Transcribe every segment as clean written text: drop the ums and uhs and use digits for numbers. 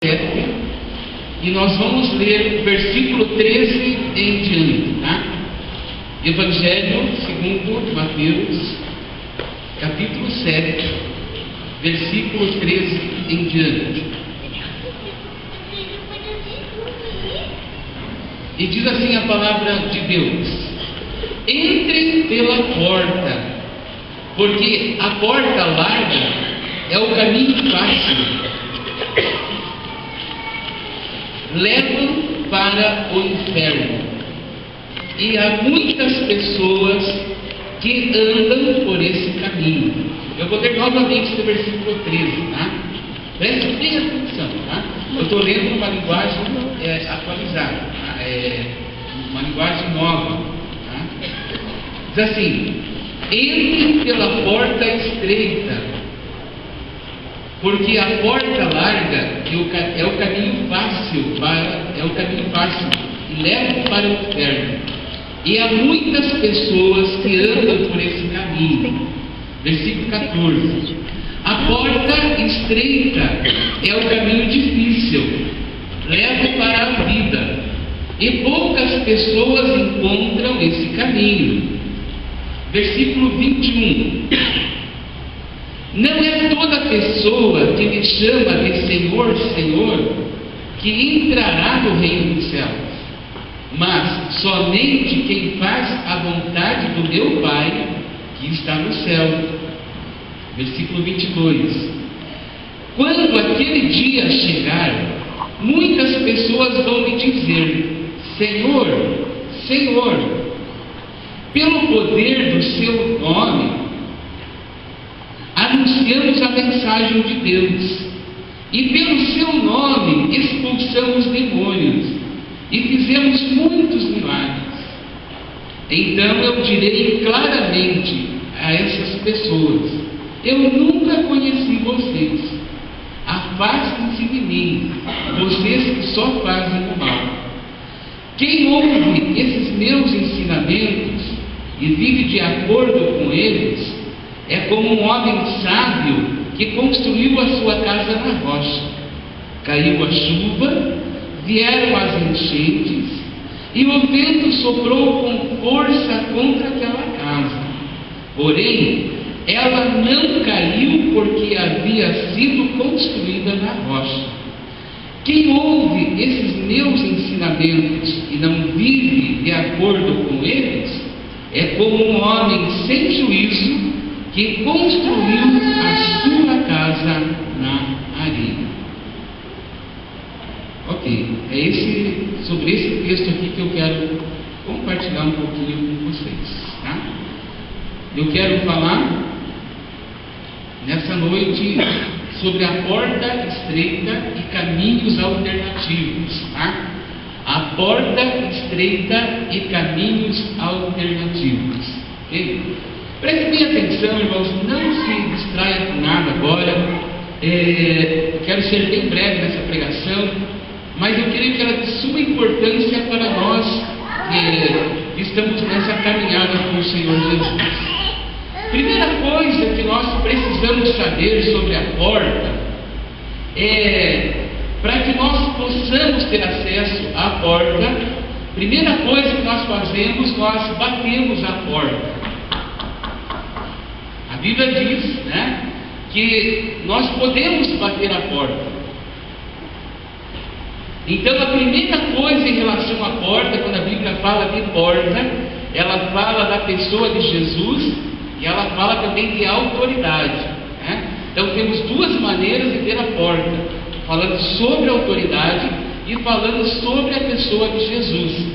E nós vamos ler o versículo 13 em diante, tá? Evangelho segundo Mateus, capítulo 7, versículo 13 em diante. E diz assim a palavra de Deus: entrem pela porta, porque a porta larga é o caminho fácil, levam para o inferno, e há muitas pessoas que andam por esse caminho. Eu vou ler novamente esse versículo 13, tá? Preste bem atenção, tá? Eu estou lendo uma linguagem atualizada, tá? Uma linguagem nova, tá? Diz assim: entrem pela porta estreita, porque a porta larga é o caminho fácil e leva para o inferno, e há muitas pessoas que andam por esse caminho. Versículo 14: a porta estreita é o caminho difícil, leva para a vida, e poucas pessoas encontram esse caminho. Versículo 21: não é toda pessoa que me chama de Senhor, Senhor, que entrará no reino dos céus, mas somente quem faz a vontade do meu Pai que está no céu. Versículo 22: quando aquele dia chegar, muitas pessoas vão me dizer: Senhor, Senhor, pelo poder do seu nome anunciamos a mensagem de Deus, e pelo seu nome expulsamos demônios, e fizemos muitos milagres. Então eu direi claramente a essas pessoas: eu nunca conheci vocês, afastem-se de mim, vocês que só fazem o mal. Quem ouve esses meus ensinamentos e vive de acordo com eles é como um homem sábio que construiu a sua casa na rocha. Caiu a chuva, vieram as enchentes, e o vento soprou com força contra aquela casa. Porém, ela não caiu porque havia sido construída na rocha. Quem ouve esses meus ensinamentos e não vive de acordo com eles é como um homem sem juízo que construiu a sua casa na areia. Ok, é sobre esse texto aqui que eu quero compartilhar um pouquinho com vocês, tá? Eu quero falar nessa noite sobre a porta estreita e caminhos alternativos, tá? A porta estreita e caminhos alternativos, ok? Preste bem atenção, irmãos, não se distraia com nada agora. Eu quero ser bem breve nessa pregação, mas eu creio que ela é de suma importância para nós que estamos nessa caminhada com o Senhor Jesus. Primeira coisa que nós precisamos saber sobre a porta para que nós possamos ter acesso à porta, primeira coisa que nós fazemos, nós batemos a porta. A Bíblia diz, né, que nós podemos bater a porta. Então a primeira coisa em relação à porta, quando a Bíblia fala de porta, ela fala da pessoa de Jesus e ela fala também de autoridade, né? Então temos duas maneiras de ter a porta, falando sobre a autoridade e falando sobre a pessoa de Jesus.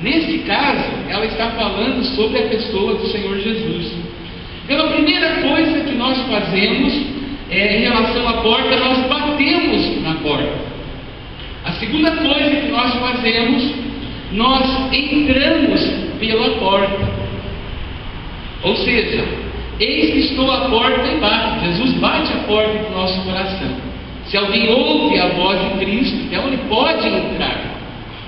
Nesse caso, ela está falando sobre a pessoa do Senhor Jesus. Então a primeira coisa que nós fazemos em relação à porta, nós batemos na porta. A segunda coisa que nós fazemos, nós entramos pela porta. Ou seja, eis que estou à porta e bato. Jesus bate a porta do nosso coração. Se alguém ouve a voz de Cristo, então ele pode entrar.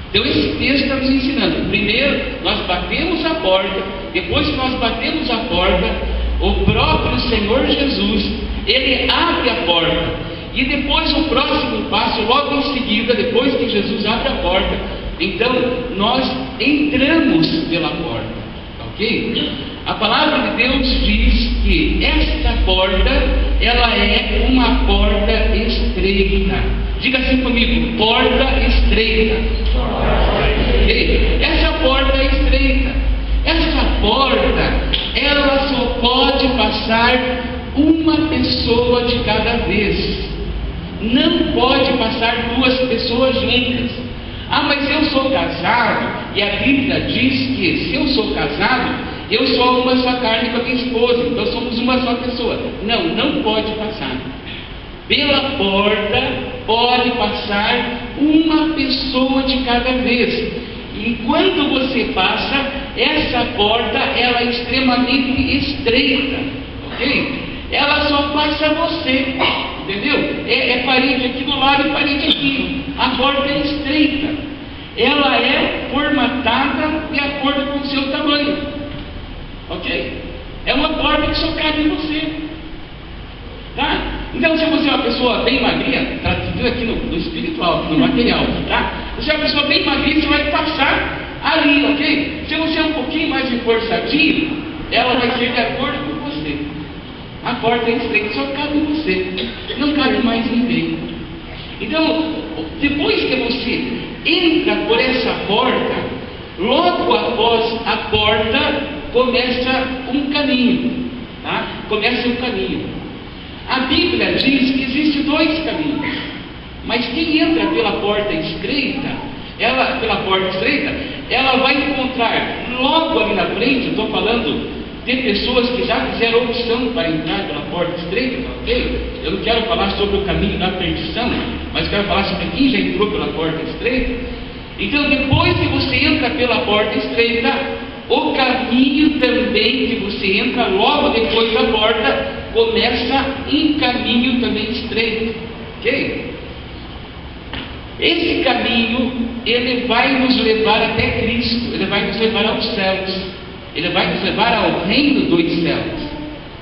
Então esse texto está nos ensinando: primeiro nós batemos a porta, depois que nós batemos a porta, o próprio Senhor Jesus, ele abre a porta, E depois o próximo passo, logo em seguida, depois que Jesus abre a porta, então nós entramos pela porta, ok? A palavra de Deus diz que esta porta, ela é uma porta estreita. Diga assim comigo: porta estreita. Okay? Essa porta é estreita. Essa porta, ela só pode passar uma pessoa de cada vez. Não pode passar duas pessoas juntas. Ah, mas eu sou casado, e a Bíblia diz que se eu sou casado, eu sou uma só carne com a minha esposa, então somos uma só pessoa. Não, não pode passar. Pela porta pode passar uma pessoa de cada vez. E quando você passa, essa porta, ela é extremamente estreita, ok? Ela só passa você, entendeu? É parede aqui do lado e parede aqui. A porta é estreita. Ela é formatada de acordo com o seu tamanho, ok? É uma porta que só cabe em você, tá? Então, se você é uma pessoa bem magrinha, tá tudo aqui no espiritual, no material, tá? Se você é uma pessoa bem magrinha, você vai passar ali, ok? Se você é um pouquinho mais reforçadinho, ela vai ser de acordo com você. A porta é estreita, só cabe em você, não cabe mais ninguém. Então, depois que você entra por essa porta, logo após a porta começa um caminho, tá? Começa um caminho. A Bíblia diz que existem dois caminhos, mas quem entra pela porta estreita, ela vai encontrar logo ali na frente. Estou falando de pessoas que já fizeram opção para entrar pela porta estreita, ok? Eu não quero falar sobre o caminho da perdição, mas quero falar sobre quem já entrou pela porta estreita. Então, depois que você entra pela porta estreita, o caminho também que você entra logo depois da porta, começa um caminho também estreito, ok? Esse caminho, ele vai nos levar até Cristo, ele vai nos levar aos céus, ele vai nos levar ao reino dos céus.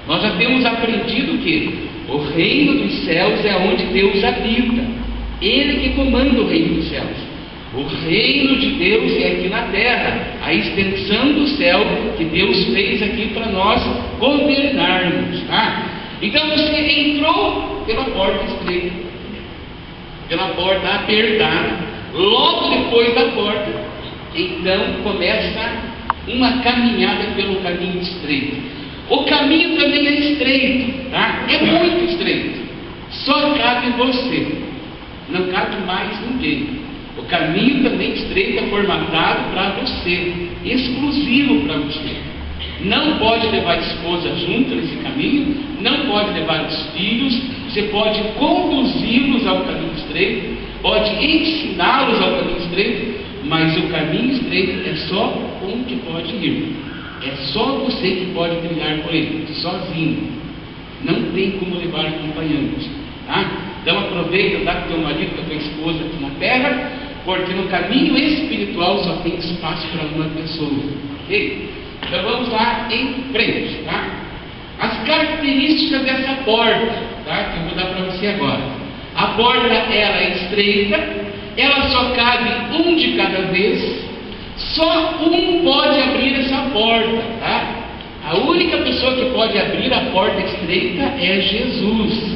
Nós já temos aprendido que o reino dos céus é onde Deus habita, ele que comanda o reino dos céus. O reino de Deus é aqui na terra, a extensão do céu que Deus fez aqui para nós governarmos, tá? Então você entrou pela porta estreita, pela porta apertada, logo depois da porta, então começa uma caminhada pelo caminho estreito. O caminho também é estreito, tá? É muito estreito, só cabe você, não cabe mais ninguém. O caminho também estreito é formatado para você, exclusivo para você. Não pode levar a esposa junto nesse caminho, não pode levar os filhos. Você pode conduzi-los ao caminho estreito, pode ensiná-los ao caminho estreito, mas o caminho estreito é só um que pode ir. É só você que pode trilhar por ele, sozinho. Não tem como levar acompanhantes, tá? Então aproveita, dá para o teu marido, para a tua esposa aqui na terra, porque no caminho espiritual só tem espaço para uma pessoa, ok? Então vamos lá em frente, tá? As características dessa porta, tá? Que eu vou dar para você agora. A porta, ela é estreita, ela só cabe um de cada vez, só um pode abrir essa porta, tá? A única pessoa que pode abrir a porta estreita é Jesus.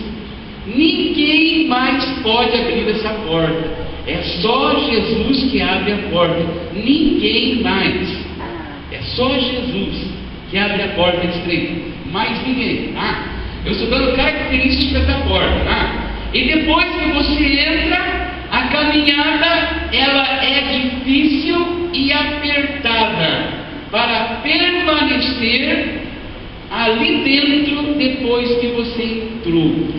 Ninguém mais pode abrir essa porta. É só Jesus que abre a porta, ninguém mais. É só Jesus que abre a porta estreita, mais ninguém, tá? Eu estou dando características da porta, tá? E depois que você entra, a caminhada, ela é difícil e apertada para permanecer ali dentro depois que você entrou,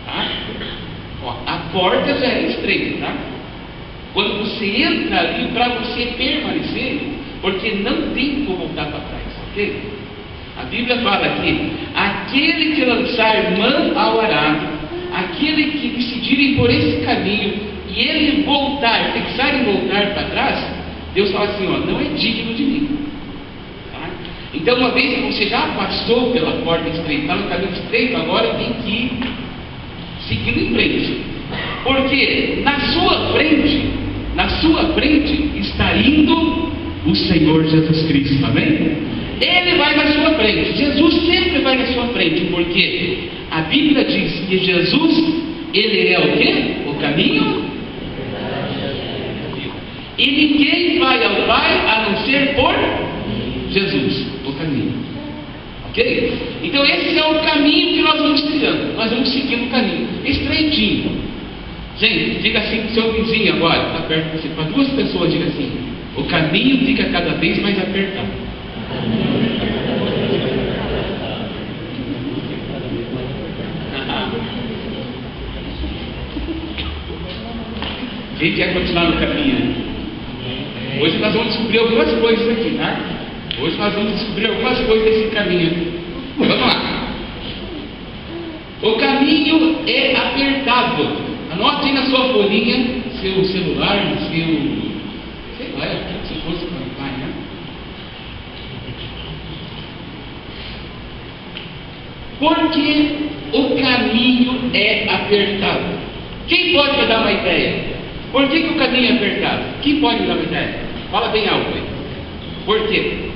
tá? Ó, a porta já é estreita, tá? Quando você entra ali, para você permanecer, porque não tem como voltar para trás, ok? A Bíblia fala que aquele que lançar mão ao arado, aquele que decidir ir por esse caminho e ele voltar, pensar em voltar para trás, Deus fala assim, ó, não é digno de mim, tá? Então, uma vez que você já passou pela porta estreita, está no caminho estreito, agora tem que ir seguindo em frente. Porque na sua frente está indo o Senhor Jesus Cristo, amém? Ele vai na sua frente, Jesus sempre vai na sua frente, porque a Bíblia diz que Jesus, Ele é o quê? O caminho. E ninguém vai ao Pai a não ser por Jesus, o caminho. Ok? Então esse é o caminho que nós vamos trilhando. Nós vamos seguindo o caminho, estreitinho. Gente, diga assim para o seu vizinho agora, está perto de você, para duas pessoas, diga assim: o caminho fica cada vez mais apertado. Quem quer continuar no caminho? Hoje nós vamos descobrir algumas coisas aqui, tá? Hoje nós vamos descobrir algumas coisas desse caminho aqui. Vamos lá. O caminho é apertado. Anote aí na sua folhinha, seu celular, seu... sei lá, se fosse para o pai, né? Porque o caminho é apertado. Quem pode me dar uma ideia? Por que o caminho é apertado? Quem pode me dar uma ideia? Fala bem alto aí. Por quê?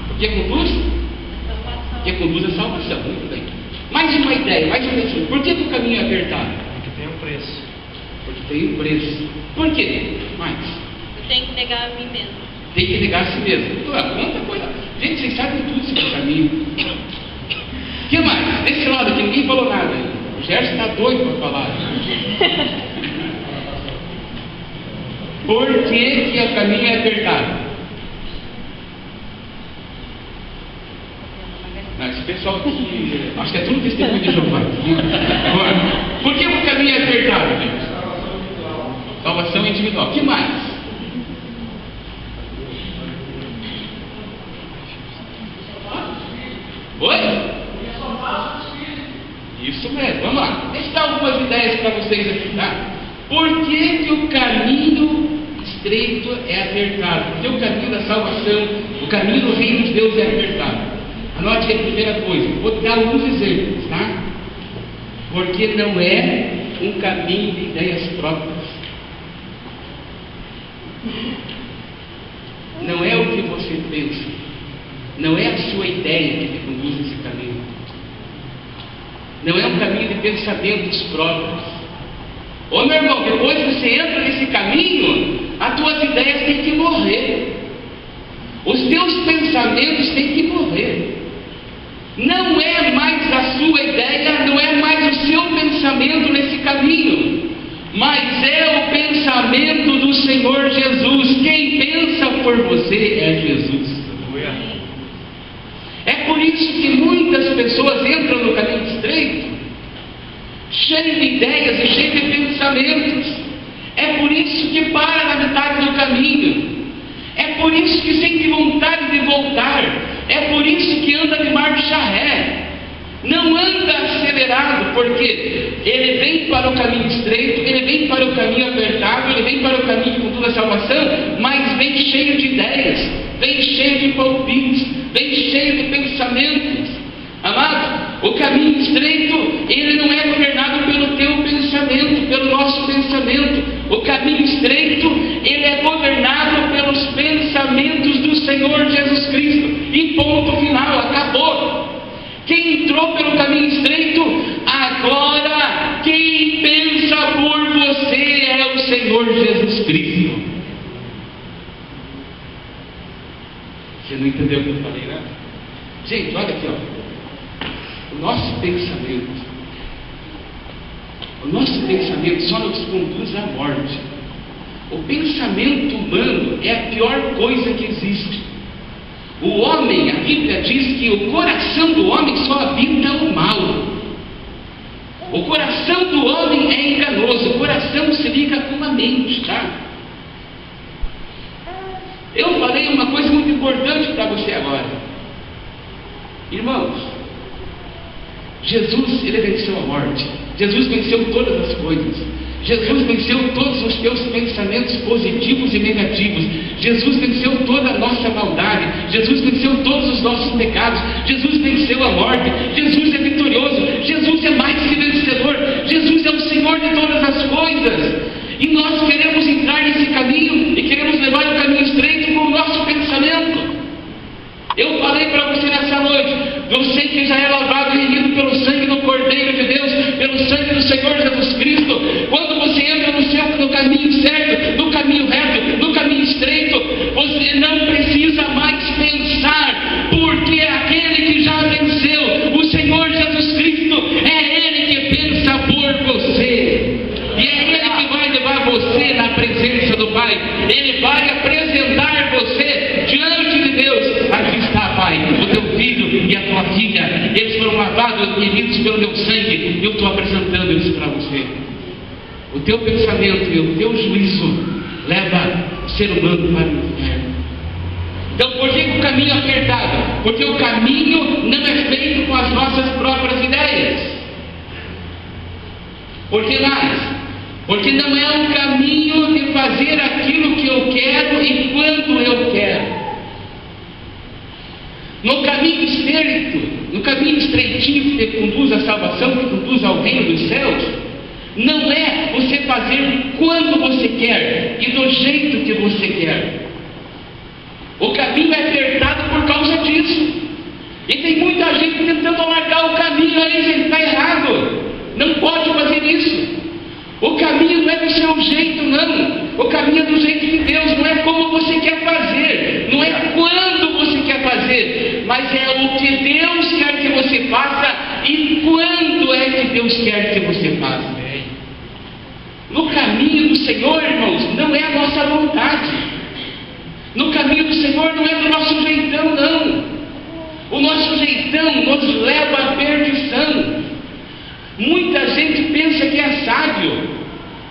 Porque conduz? Porque conduz a salvação. Muito bem. Mais uma ideia, mais uma ideia. Por que o caminho é apertado? Porque tem um preço. Porque tem um preço. Por quê? Mais. Eu tenho que negar a mim mesmo. Tem que negar a si mesmo. Então, quanta coisa. Gente, vocês sabem tudo sobre o caminho. O que mais? Desse lado aqui, ninguém falou nada. O Gerson está doido para falar. Por que o caminho é apertado? Esse pessoal aqui, acho que é tudo testemunho de Jeová. Por que o caminho é apertado, gente? Salvação individual. O que mais? Oi? Isso mesmo, vamos lá. Deixa eu dar algumas ideias para vocês aqui, tá? Por que o caminho estreito é apertado? Porque o caminho da salvação, o caminho do reino de Deus é apertado. Anote a primeira coisa, vou dar alguns exemplos, tá? Porque não é um caminho de ideias próprias. Não é o que você pensa. Não é a sua ideia que te conduz nesse caminho. Não é um caminho de pensamentos próprios. Ô meu irmão, depois que você entra nesse caminho, as tuas ideias têm que morrer. Os teus pensamentos têm que morrer. Não é mais a sua ideia, não é mais o seu pensamento nesse caminho, mas é o pensamento do Senhor Jesus. Quem pensa por você é Jesus. É por isso que muitas pessoas entram no caminho estreito, cheias de ideias e cheias de pensamentos. É por isso que para na metade do caminho. É por isso que sente vontade de voltar. É por isso que anda de marcha ré. Não anda acelerado, porque ele vem para o caminho estreito, ele vem para o caminho apertado, ele vem para o caminho com toda a salvação, mas vem cheio de ideias, vem cheio de palpites, vem cheio de pensamentos. Amado, o caminho estreito, ele não é governado pelo teu pensamento, pelo nosso pensamento. O caminho estreito, ele é governado pelos pensamentos do Senhor Jesus Cristo. E ponto final, acabou. Quem entrou pelo caminho estreito, agora quem pensa por você é o Senhor Jesus Cristo. Você não entendeu o que eu falei, né? Gente, olha aqui, ó. O nosso pensamento só nos conduz à morte. O pensamento humano é a pior coisa que existe. O homem, a Bíblia diz que o coração do homem só habita o mal. O coração do homem é enganoso. O coração se liga com a mente, tá? Eu falei uma coisa muito importante para você agora. Irmãos, Jesus, ele venceu a morte. Jesus venceu todas as coisas. Jesus venceu todos os teus pensamentos positivos e negativos. Jesus venceu toda a nossa maldade. Jesus venceu todos os nossos pecados. pecados, Jesus venceu a morte, Jesus é vitorioso, Jesus é mais que vencedor, Jesus é o Senhor de todas as coisas. E nós queremos entrar nesse caminho e queremos levar o caminho estreito com o nosso pensamento. Eu falei para você nessa noite, você que já é lavado e remido pelo sangue do Cordeiro de Deus, pelo sangue do Senhor Jesus Cristo, quando você entra no caminho certo, no caminho reto, no caminho estreito, você não precisa mais pensar, porque aquele que já venceu, o Senhor Jesus Cristo, é Ele que pensa por você. E é Ele que vai levar você na presença do Pai. Ele vai apresentar você diante de Deus. Aqui está, Pai, o teu filho e a tua filha. Eles foram lavados e remidos pelo meu sangue. Eu estou apresentando eles para você. O teu pensamento e o teu juízo leva o ser humano para o inferno. Então, por que o caminho é apertado? Porque o caminho não é feito com as nossas próprias ideias. Por que mais? Porque não é um caminho de fazer aquilo que eu quero e quando eu quero. No caminho estreito, no caminho estreitinho que conduz à salvação, que conduz ao reino dos céus, não é você fazer quando você quer e do jeito que você quer. O caminho é apertado por causa disso. E tem muita gente tentando largar o caminho aí, gente, está errado. Não pode fazer isso. O caminho não é do seu jeito, não. O caminho é do jeito de Deus. Não é como você quer fazer, não é quando você quer fazer, mas é o que Deus quer que você faça e quando é que Deus quer que você faça. No caminho do Senhor, irmãos, não é a nossa vontade. No caminho do Senhor não é do nosso jeitão, não. O nosso jeitão nos leva à perdição. Muita gente pensa que é sábio.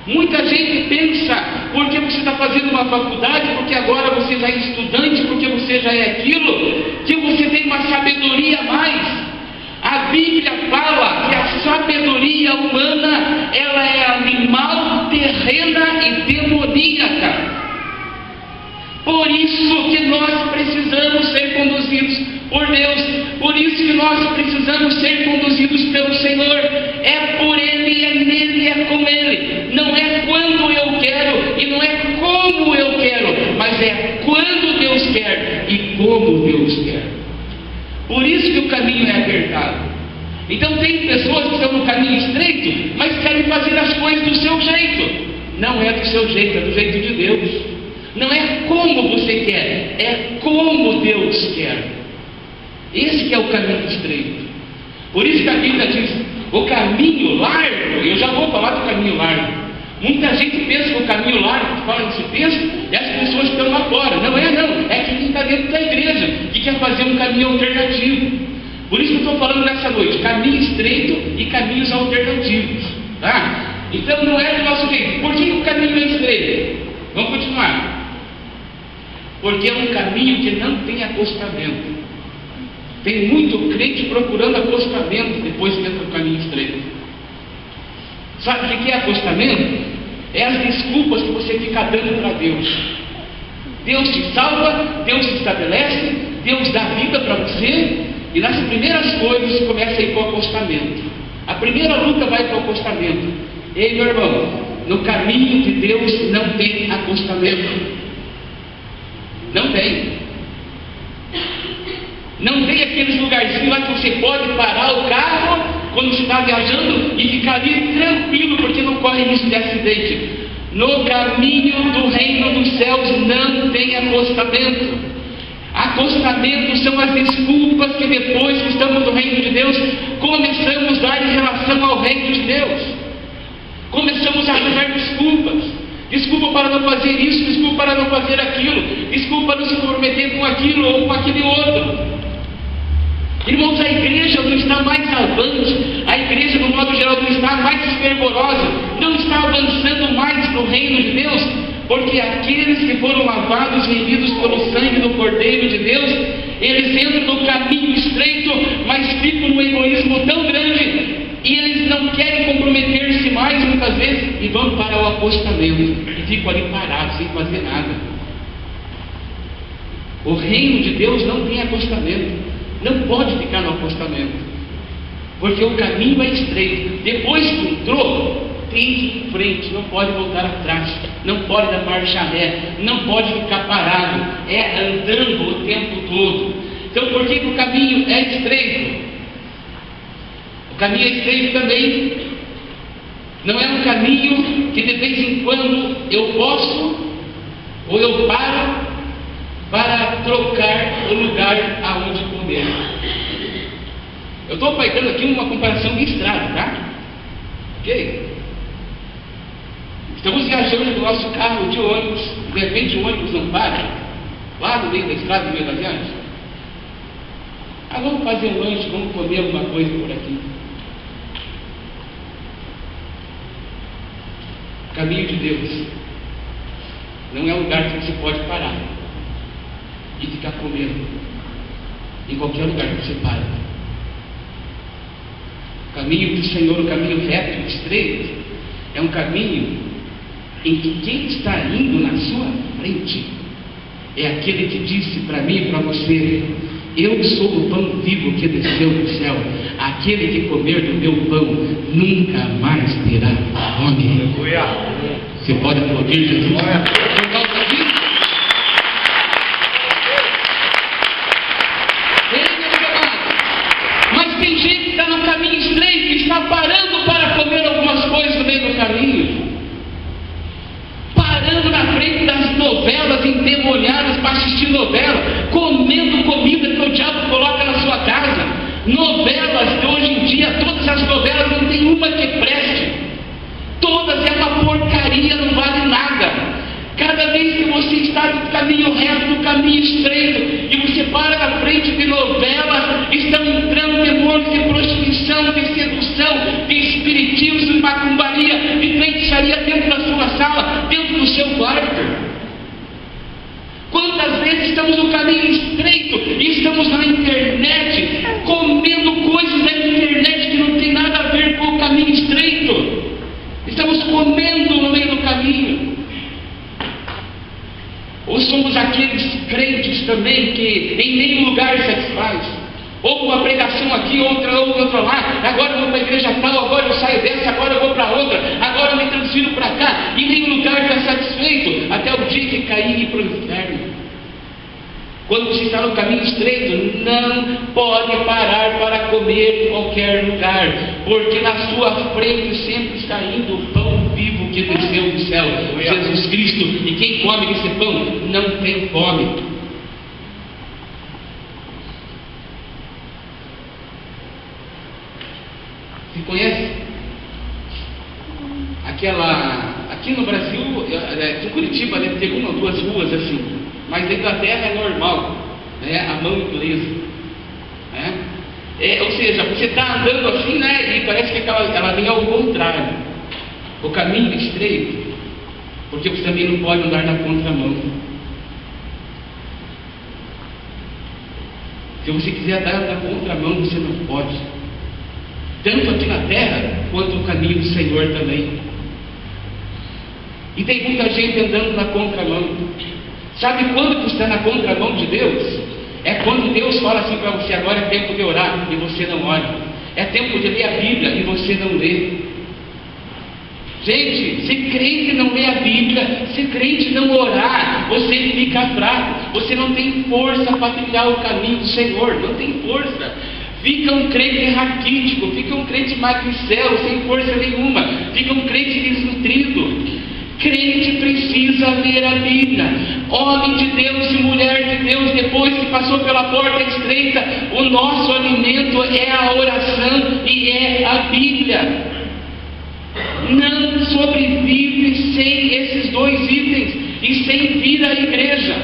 Muita gente pensa, porque você está fazendo uma faculdade, porque agora você já é estudante, porque você já é aquilo, que você tem uma sabedoria a mais. A Bíblia fala que a sabedoria humana, ela é animal, terrena e demoníaca. Por isso que nós precisamos ser conduzidos por Deus, por isso que nós precisamos ser conduzidos pelo Senhor. É por Ele, é nele, é com Ele. Não é quando eu quero e não é como eu quero, mas é quando Deus quer e como Deus quer. Por isso que o caminho é apertado. Então tem pessoas que estão no caminho estreito, mas querem fazer as coisas do seu jeito. Não é do seu jeito, é do jeito de Deus. Não é como você quer, é como Deus quer. Esse que é o caminho estreito. Por isso que a Bíblia diz, o caminho largo, eu já vou falar do caminho largo. Muita gente pensa que o caminho largo, que fala nesse texto, é as pessoas que estão lá fora. Não é não, é quem está dentro da igreja, que quer fazer um caminho alternativo. Por isso que eu estou falando nessa noite, caminho estreito e caminhos alternativos. Tá? Então não é do nosso jeito. Por que o caminho é estreito? Vamos continuar. Porque é um caminho que não tem acostamento. Tem muito crente procurando acostamento depois que entra no caminho estreito. Sabe o que é acostamento? É as desculpas que você fica dando para Deus. Deus te salva, Deus te estabelece, Deus dá vida para você, e nas primeiras coisas começa a ir para o acostamento. A primeira luta vai para o acostamento. Ei, meu irmão, no caminho de Deus não tem acostamento. Não tem. Não tem aqueles lugarzinhos lá que você pode parar o carro quando você está viajando e ficar ali tranquilo, porque não corre risco de acidente. No caminho do reino dos céus não tem acostamento. Acostamento são as desculpas que depois que estamos no reino de Deus, começamos a dar em relação ao reino de Deus. Começamos a dar desculpas. Desculpa para não fazer isso, desculpa para não fazer aquilo, desculpa para não se comprometer com aquilo ou com aquele outro. Irmãos, a igreja não está mais avante, a igreja, no modo geral, não está mais fervorosa, não está avançando mais no reino de Deus, porque aqueles que foram lavados e remidos pelo sangue do Cordeiro de Deus, eles entram no caminho estreito, mas ficam num egoísmo tão grande, e eles não querem comprometer-se mais muitas vezes, e vão para o acostamento, e ficam ali parados, sem fazer nada. O reino de Deus não tem acostamento. não pode ficar no acostamento, porque o caminho é estreito. Depois que entrou, tem que ir em frente, não pode voltar atrás, não pode dar marcha ré, não pode ficar parado, é andando o tempo todo. Então, por que o caminho é estreito? O caminho é estreito também, não é um caminho que de vez em quando eu posso ou eu paro para trocar o lugar aonde comer. Eu estou pegando aqui uma comparação de estrada, tá? Ok? Estamos viajando no nosso carro de ônibus, de repente o ônibus não para, lá no meio da estrada, no meio da viagem. Vamos fazer um lanche, vamos comer alguma coisa por aqui. O caminho de Deus não é um lugar que você pode parar e ficar comendo em qualquer lugar que você para. O caminho do Senhor, o caminho reto e estreito, é um caminho em que quem está indo na sua frente é aquele que disse para mim e para você: eu sou o pão vivo que desceu do céu, aquele que comer do meu pão nunca mais terá fome. Você pode aplaudir Jesus por causa disso? Mas tem gente que está no caminho estreito e está parando para comer algumas coisas no meio do caminho, parando na frente das novelas endemoniadas para assistir novela, comendo comida que o diabo coloca na sua casa. Novelas de hoje em dia, todas as novelas não tem uma que preste, todas é uma porcaria, não vale nada. Cada vez que você está no caminho reto, no caminho estreito, e você para na frente de novelas, estão entrando demônios de prostituição, de sedução, de espiritismo, de macumbaria, de feitiçaria dentro da sua sala, dentro do seu quarto. Quantas vezes estamos no caminho estreito e estamos na internet, comendo coisas da internet que não tem nada a ver com o caminho estreito. Estamos comendo no meio do caminho. Ou somos aqueles crentes também que em nenhum lugar satisfaz. Ou uma pregação aqui, outra lá. Agora eu vou para a igreja tal, agora eu saio dessa, agora eu vou para outra, agora eu me transfiro para cá. E nenhum lugar está satisfeito até o dia que cair e ir para o inferno. Quando você está no caminho estreito, não pode parar para comer em qualquer lugar, porque na sua frente sempre está indo o pão vivo que desceu do céu, Jesus Cristo, e quem come esse pão não tem fome. Você conhece aqui no Brasil, em Curitiba deve ter uma ou duas ruas assim, mas na Inglaterra é normal, né? A mão inglesa, né? Ou seja, você está andando assim, né? E parece que ela vem ao contrário, o caminho estreito, porque você também não pode andar na contramão. Se você quiser andar na contramão, você não pode, tanto aqui na terra quanto o caminho do Senhor também. E tem muita gente andando na contramão. Sabe quando você está na contramão de Deus? É quando Deus fala assim para você: agora é tempo de orar, e você não ora. É tempo de ler a Bíblia, e você não lê. Gente, se crente não lê a Bíblia, se crente não orar, você fica fraco, você não tem força para trilhar o caminho do Senhor, não tem força. Fica um crente raquítico, fica um crente magricelo, sem força nenhuma, fica um crente desnutrido. Crente precisa ler a Bíblia. Homem de Deus e mulher de Deus, depois que passou pela porta estreita, o nosso alimento é a oração e é a Bíblia. Não sobrevive sem esses dois itens e sem vir à igreja.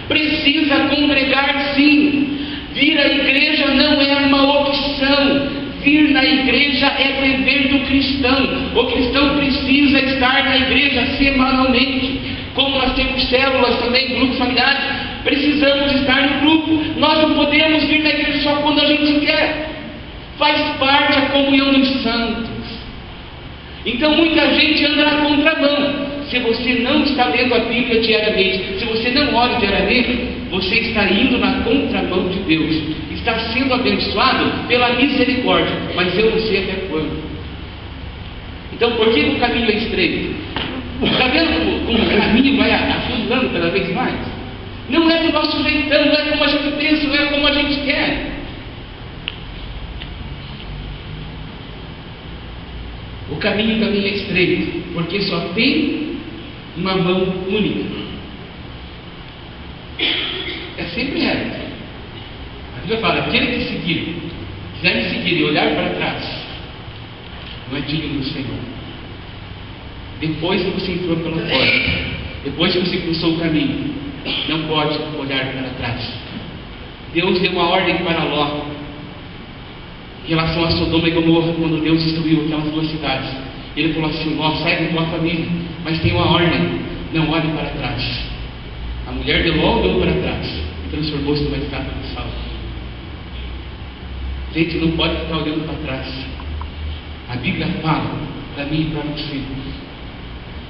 Precisa congregar, sim. Vir à igreja não é uma opção. Vir na igreja é dever do cristão. O cristão precisa estar na igreja semanalmente. Como nós temos células também, grupos familiares, precisamos estar no grupo. Nós não podemos vir na igreja só quando a gente quer. Faz parte da comunhão dos santos. Então muita gente anda na contramão. Se você não está lendo a Bíblia diariamente, se você não ora diariamente, você está indo na contramão de Deus, está sendo abençoado pela misericórdia, mas eu não sei até quando. Então, por que o caminho é estreito? Está vendo como o caminho vai afundando cada vez mais? Não é do nosso jeitão, não é como a gente pensa, não é como a gente quer. O caminho também é estreito, porque só tem uma mão única. É sempre reto. A Bíblia fala: aquele que quiser me seguir e olhar para trás, não é digno do Senhor. Depois que você entrou pela porta, depois que você cruzou o caminho, não pode olhar para trás. Deus deu uma ordem para Ló em relação a Sodoma e Gomorra, quando Deus destruiu aquelas duas cidades. Ele falou assim: Ló, sai da tua família, mas tem uma ordem: não olhe para trás. A mulher de Ló olhou para trás e transformou-se numa estátua de sal. Gente, não pode ficar olhando para trás. A Bíblia fala para mim e para você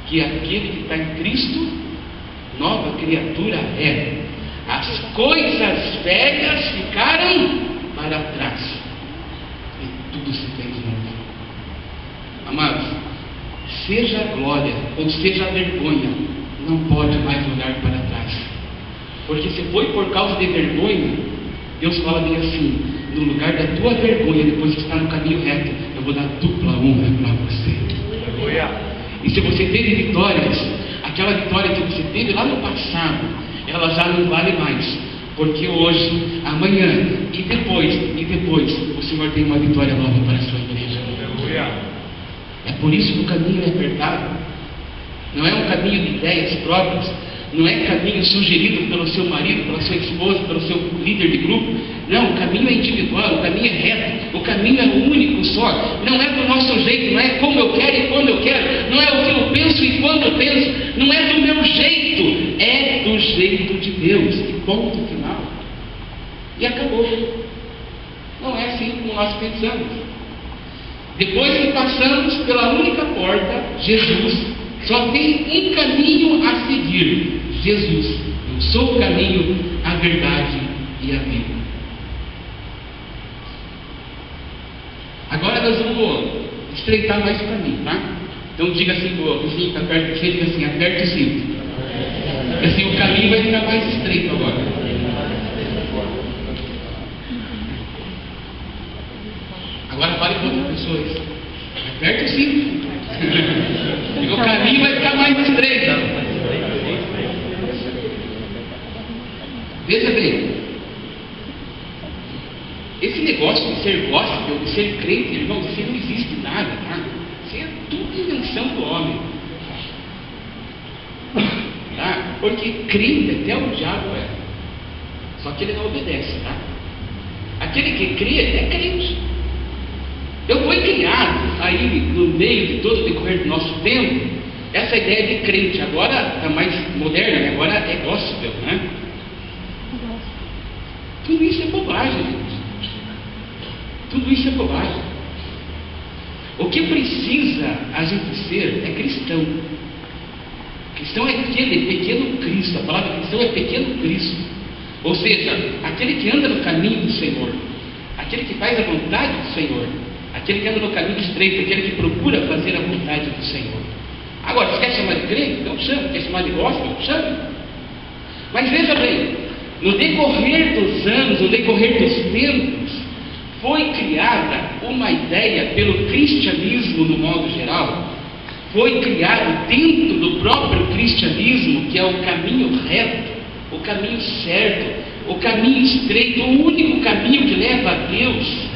que aquele que está em Cristo, nova criatura é. As coisas velhas ficaram para trás e tudo se fez novo. Amados, seja a glória ou seja a vergonha, não pode mais olhar para trás, porque se foi por causa de vergonha, Deus fala bem assim: no lugar da tua vergonha, depois que está no caminho reto, eu vou dar dupla honra para você. E se você teve vitórias, aquela vitória que você teve lá no passado, ela já não vale mais, porque hoje, amanhã e depois, o Senhor tem uma vitória nova para a sua igreja. É por isso que o caminho é apertado. Não é um caminho de ideias próprias, não é caminho sugerido pelo seu marido, pela sua esposa, pelo seu líder de grupo. Não, o caminho é individual, o caminho é reto, o caminho é único só. Não é do nosso jeito, não é como eu quero e quando eu quero, não é o que eu penso e quando eu penso, não é do meu jeito, é do jeito de Deus. E ponto final. E acabou. Não é assim como nós pensamos. Depois que passamos pela única porta, Jesus, só tem um caminho a seguir: Jesus. Eu sou o caminho, a verdade e a vida. Agora nós vamos estreitar mais o caminho, tá? Então diga assim pro vizinho que está perto de você, diga assim: aperte o cinto. Porque assim o caminho vai ficar mais estreito agora. Agora fale com outras pessoas: aperte o cinto. E o caminho vai ficar mais estreito. Veja bem, esse negócio de ser gospel, de ser crente, irmão, isso não existe nada, tá? Isso é tudo invenção do homem, tá? Porque crente até o diabo é, só que ele não obedece, tá? Aquele que crê é crente. Eu fui criado aí no meio de todo o decorrer do nosso tempo essa ideia de crente. Agora está mais moderna, né? Agora é gospel, né? Tudo isso é bobagem, gente. Tudo isso é bobagem. O que precisa a gente ser é cristão. Cristão é aquele pequeno Cristo. A palavra cristão é pequeno Cristo. Ou seja, aquele que anda no caminho do Senhor, aquele que faz a vontade do Senhor, aquele que anda no caminho estreito, aquele que procura fazer a vontade do Senhor. Agora, você quer chamar de crente? Então chame. Quer chamar de gospel? Chame. Mas veja bem, no decorrer dos anos, no decorrer dos tempos, foi criada uma ideia pelo cristianismo no modo geral, foi criado dentro do próprio cristianismo, que é o caminho reto, o caminho certo, o caminho estreito, o único caminho que leva a Deus.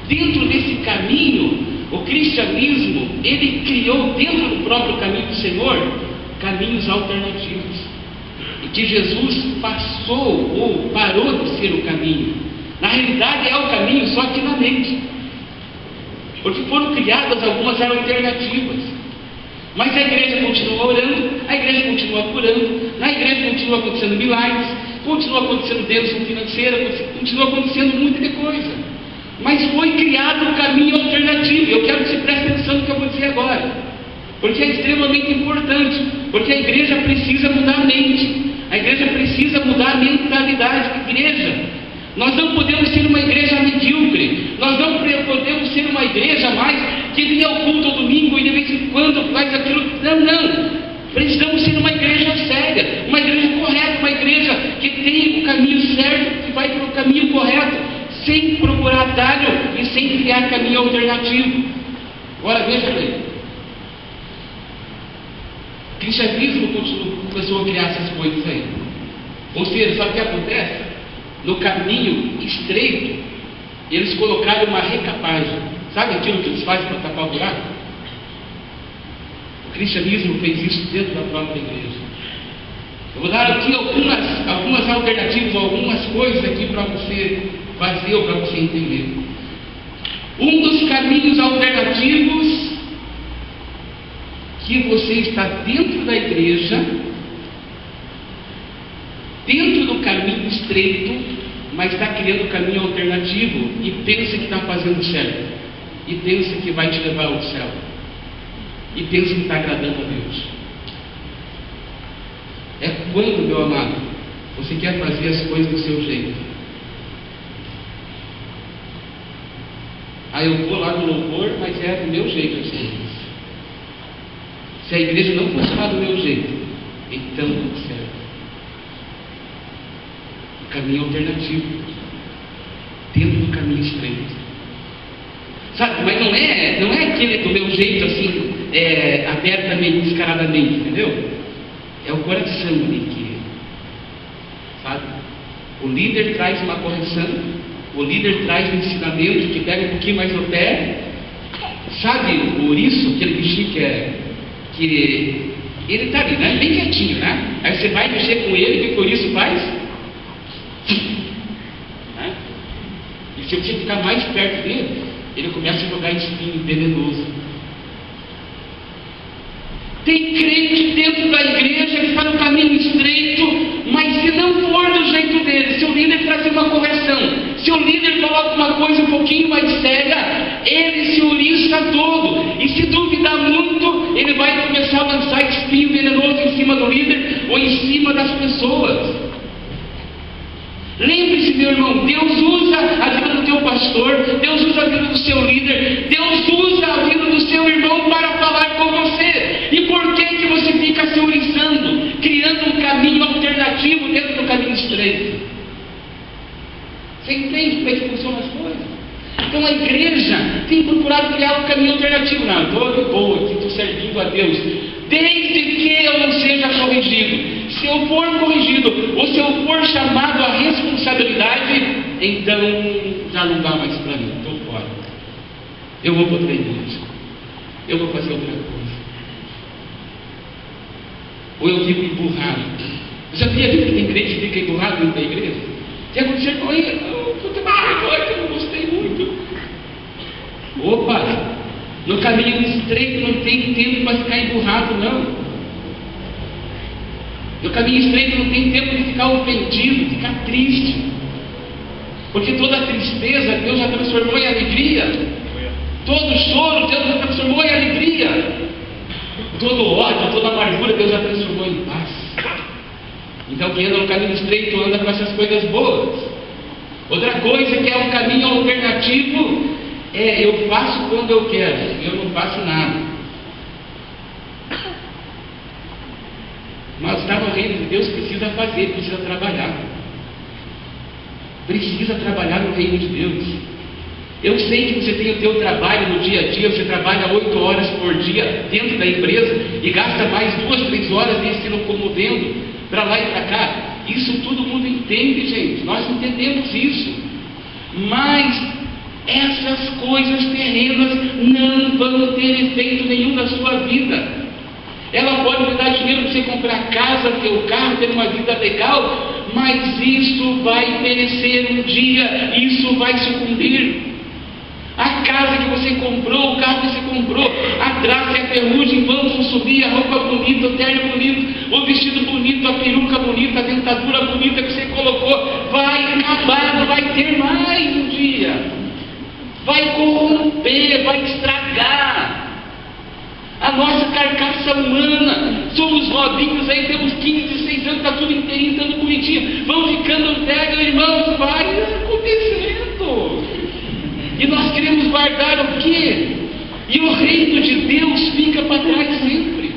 Dentro desse caminho, o cristianismo, ele criou dentro do próprio caminho do Senhor, caminhos alternativos. E que Jesus passou ou parou de ser o caminho. Na realidade é o caminho, só que na mente. Porque foram criadas algumas alternativas. Mas a igreja continua orando, a igreja continua curando, na igreja continua acontecendo milagres, continua acontecendo bênção financeira, continua acontecendo muita coisa. Mas foi criado um caminho alternativo. Eu quero que você preste atenção no que eu vou dizer agora, porque é extremamente importante. Porque a igreja precisa mudar a mente, a igreja precisa mudar a mentalidade da igreja. Nós não podemos ser uma igreja medíocre, nós não podemos ser uma igreja mais que vem ao culto ao domingo e de vez em quando faz aquilo. Não. Precisamos ser uma igreja séria, uma igreja correta, uma igreja que tem o caminho certo, que vai para o caminho correto, sem procurar atalho e sem criar caminho alternativo. Agora veja bem, o cristianismo começou a criar essas coisas aí. Ou seja, sabe o que acontece? No caminho estreito, eles colocaram uma recapagem. Sabe aquilo que eles fazem para tapar o buraco? O cristianismo fez isso dentro da própria igreja. Eu vou dar aqui algumas alternativas, algumas coisas aqui para você fazer ou para você entender. Um dos caminhos alternativos que você está dentro da igreja, dentro do caminho estreito, mas está criando um caminho alternativo e pensa que está fazendo certo, e pensa que vai te levar ao céu, e pensa que está agradando a Deus. É quando, meu amado, você quer fazer as coisas do seu jeito. Eu vou lá no louvor, mas é do meu jeito assim. Se a igreja não funcionar do meu jeito, então tudo certo. O caminho alternativo, dentro do caminho estreito. Sabe, mas não é aquele do meu jeito assim, abertamente, descaradamente, entendeu? É o coração ali que, sabe? O líder traz uma correção, o líder traz um ensinamento que pega um pouquinho mais no pé. Sabe o ouriço, aquele bichinho que ele está ali, né? Bem quietinho, né? Aí você vai mexer com ele, o que o ouriço faz? Né? E se você ficar mais perto dele, ele começa a jogar espinho venenoso. Tem crente dentro da igreja que está no caminho estreito, mas se não for do jeito dele, se o líder trazer uma correção, se o líder coloca uma coisa um pouquinho mais séria, ele se ouriça todo, e se duvidar muito, ele vai começar a lançar espinho venenoso em cima do líder ou em cima das pessoas. Lembre-se, meu irmão, Deus usa a vida do teu pastor, Deus usa a vida do seu líder, Deus usa a vida do seu irmão para falar com você. E por que você fica se ouriçando, criando um caminho alternativo dentro do caminho estreito? Você entende como é que funcionam as coisas? Então a igreja tem procurado criar um caminho alternativo. Não, estou de boa aqui, estou servindo a Deus, desde que eu não seja corrigido. Se eu for corrigido, ou se eu for chamado à responsabilidade, então já não dá mais para mim, estou fora. Eu vou para outra igreja, eu vou fazer outra coisa. Ou eu fico emburrado. Você sabia que tem crente que fica emburrado dentro da igreja? O que aconteceu com ele? Eu não gostei muito. Opa! No caminho estreito não tem tempo para ficar emburrado, não. No caminho estreito não tem tempo de ficar ofendido, de ficar triste. Porque toda tristeza Deus já transformou em alegria. Todo choro Deus já transformou em alegria. Todo ódio, toda amargura Deus já transformou em paz. Então quem anda no caminho estreito anda com essas coisas boas. Outra coisa que é um caminho alternativo eu faço quando eu quero, eu não faço nada. Mas está no reino de Deus, precisa fazer, precisa trabalhar. Precisa trabalhar no reino de Deus. Eu sei que você tem o teu trabalho no dia a dia, você trabalha 8 horas por dia dentro da empresa e gasta mais 2, 3 horas se locomovendo para lá e para cá. Isso todo mundo entende, gente. Nós entendemos isso. Mas essas coisas terrenas não vão ter efeito nenhum na sua vida. Ela pode me dar dinheiro para você comprar casa, ter o carro, ter uma vida legal, mas isso vai perecer um dia, isso vai sucumbir. A casa que você comprou, o carro que você comprou, a traça e a ferrugem vão subir, a roupa bonita, o terno bonito, o vestido bonito, a peruca bonita, a dentadura bonita que você colocou, vai acabar, não vai ter mais um dia. Vai corromper, vai estragar. A nossa carcaça humana, somos novinhos aí, temos 15, 16 anos, está tudo inteirinho, estando bonitinho, vamos ficando velhos, irmãos, vai acontecendo. E nós queremos guardar o quê? E o reino de Deus fica para trás sempre.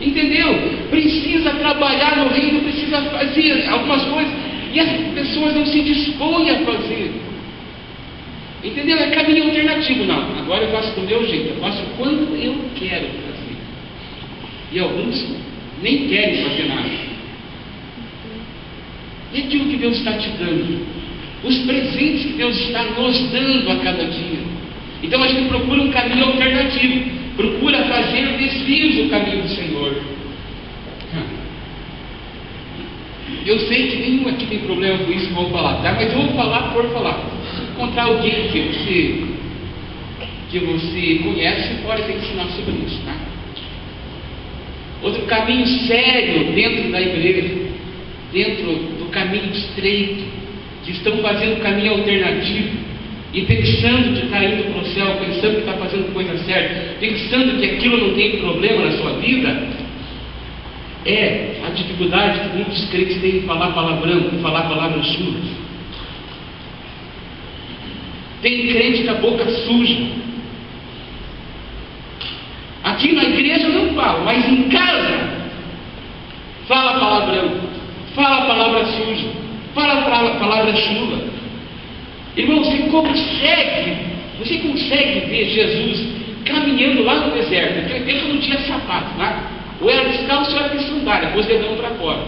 Entendeu? Precisa trabalhar no reino, precisa fazer algumas coisas, e as pessoas não se dispõem a fazer. Entendeu? É caminho alternativo. Não, agora eu faço do meu jeito, eu faço quando eu quero fazer. E alguns nem querem fazer nada. E aquilo que Deus está te dando, os presentes que Deus está nos dando a cada dia. Então a gente procura um caminho alternativo, procura fazer desvios do caminho do Senhor. Eu sei que nenhum aqui tem problema com isso, vou falar, tá? Mas eu vou falar por falar. Encontrar alguém que você conhece, pode ter que ensinar sobre isso, tá? Outro caminho sério dentro da igreja, dentro do caminho estreito, que estão fazendo um caminho alternativo e pensando que está indo para o céu, pensando que está fazendo coisa certa, pensando que aquilo não tem problema na sua vida, é a dificuldade que muitos crentes têm em falar palavrão, em falar palavras sujas. Tem crente com a boca suja. Aqui na igreja não fala, mas em casa fala palavrão, fala palavra suja, fala palavra chula. Irmão, você consegue ver Jesus caminhando lá no deserto? Naquele tempo não tinha sapato, né? Ou era descalço ou era de sandália, pôs dedão para fora.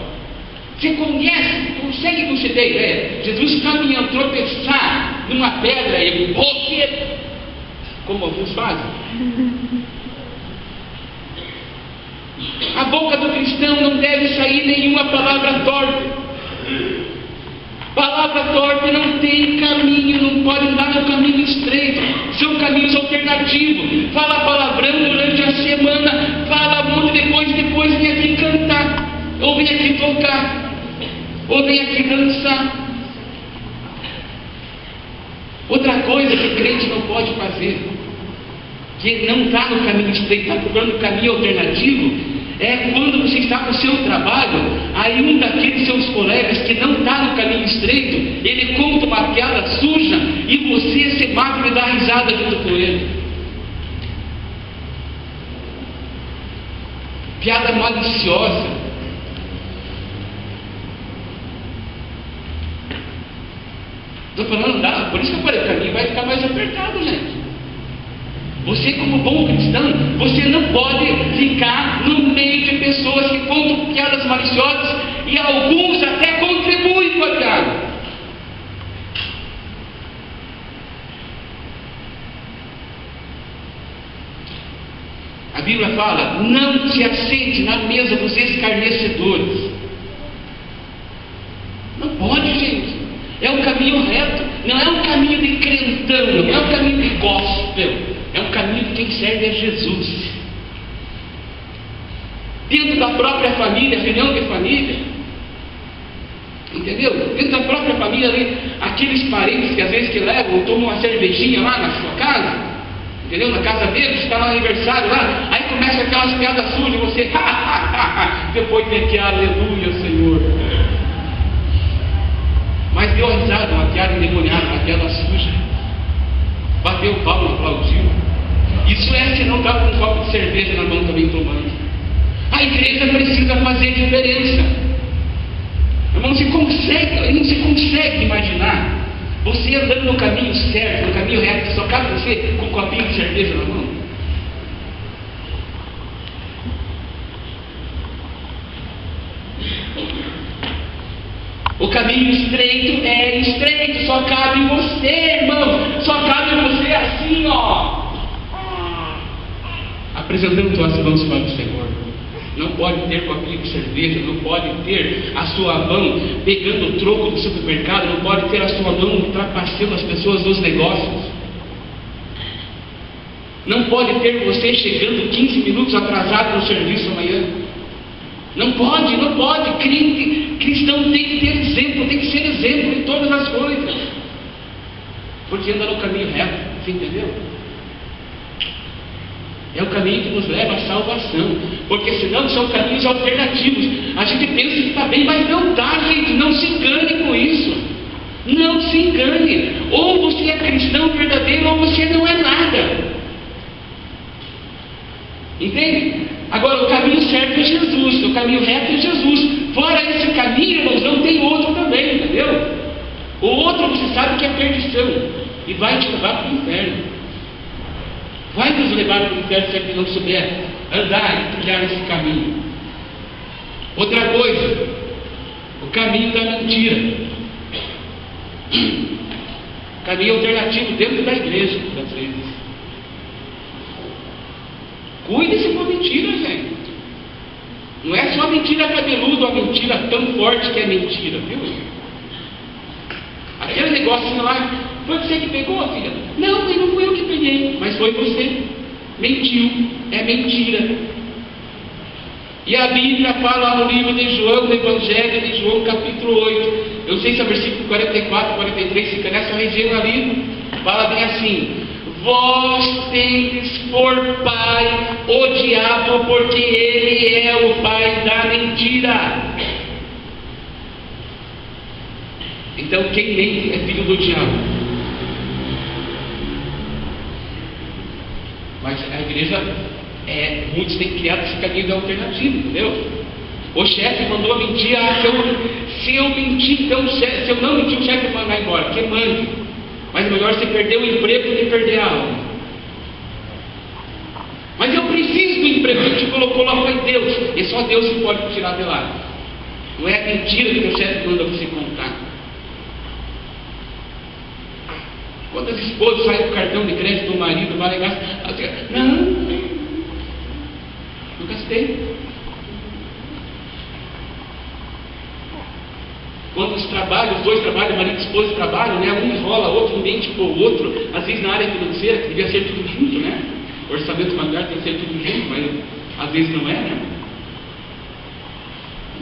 Você consegue você ter ideia? Jesus caminhando, tropeçar numa pedra e como alguns fazem. A boca do cristão não deve sair nenhuma palavra torpe. Palavra torpe não tem caminho, não pode andar no caminho estreito. São caminhos alternativos. Fala palavrão durante a semana, fala muito, depois vem aqui cantar, ou vem aqui tocar, ou vem aqui dançar. Outra coisa que o crente não pode fazer, que não está no caminho estreito, está procurando o caminho alternativo, é quando você está no seu trabalho, aí um daqueles seus colegas que não está no caminho estreito, ele conta uma piada suja e você se mata e dá risada junto com ele. Piada maliciosa. Estou falando, não, por isso que eu falei, o caminho vai ficar mais apertado, gente. Você, como bom cristão, você não pode ficar no meio de pessoas que contam piadas maliciosas e alguns até contribuem com a piada. A Bíblia fala: não se assente na mesa dos escarnecedores. Não pode, gente. É um caminho reto, não é um caminho de crentão, não é um caminho de gospel. É um caminho que quem serve é Jesus. Dentro da própria família, reunião de família, entendeu? Dentro da própria família, ali, aqueles parentes que às vezes que levam, tomam uma cervejinha lá na sua casa, entendeu? Na casa deles, está no aniversário lá, aí começa aquelas piadas sujas, você, depois tem que, aleluia, Senhor. Mas deu risada, uma piada endemoniada, uma piada suja. Bateu palma, aplaudiu. Isso é se não está com um copo de cerveja na mão também tomando. A igreja precisa fazer diferença. Irmão, não se consegue imaginar você andando no caminho certo, no caminho reto, só cabe você com um copinho de cerveja na mão. O caminho estreito é estreito, só cabe em você, irmão. Só cabe em você assim, ó. Apresentando tuas mãos para o Senhor. Não pode ter copinho de cerveja, não pode ter a sua mão pegando o troco do supermercado, não pode ter a sua mão ultrapassando as pessoas dos negócios. Não pode ter você chegando 15 minutos atrasado no serviço amanhã. Não pode. Cristão tem que ter exemplo, tem que ser exemplo em todas as coisas. Porque anda no caminho reto, você entendeu? É o caminho que nos leva à salvação. Porque senão são caminhos alternativos. A gente pensa que está bem, mas não está, gente. Não se engane com isso. Não se engane. Ou você é cristão verdadeiro, ou você não é nada. Entende? Agora, o caminho certo é Jesus. O caminho reto é Jesus. Fora esse caminho, irmãos, não tem outro também, entendeu? O outro você sabe que é perdição. E vai te levar para o inferno. Vai nos levar para o inferno se a gente não souber andar e trilhar esse caminho. Outra coisa, o caminho da mentira. Caminho alternativo dentro da igreja, às vezes. Cuide se for mentira, gente. Não é só mentira cabeluda, uma mentira tão forte que é mentira, viu? Aquele negocinho lá, foi você que pegou, filha? Não, não fui eu que peguei, mas foi você. Mentiu, é mentira. E a Bíblia fala lá no livro de João, no Evangelho de João, capítulo 8. Eu sei se é versículo 44, 43, fica nessa região ali. Fala bem assim: vós tendes por pai o diabo, porque ele é o pai da mentira. Então quem mente é filho do diabo. Mas a igreja, muitos têm criado esse caminho de alternativo, entendeu? O chefe mandou mentir, se eu mentir, então, se eu não mentir, o chefe vai mandar embora, porque mande. Mas é melhor você perder o emprego do que perder a alma. Mas eu preciso do emprego, que te colocou lá, foi Deus. E só Deus que pode tirar de lá. Não é a mentira que o chefe manda você contar. Quantas esposas saem do cartão de crédito do marido, vai negar? Não, não gastei. Quantos trabalhos, os dois trabalham, marido e esposa trabalham, né? Um enrola, outro mente com o outro, às vezes na área financeira, que devia ser tudo junto, né? O orçamento familiar tem que ser tudo junto, mas às vezes não é, né?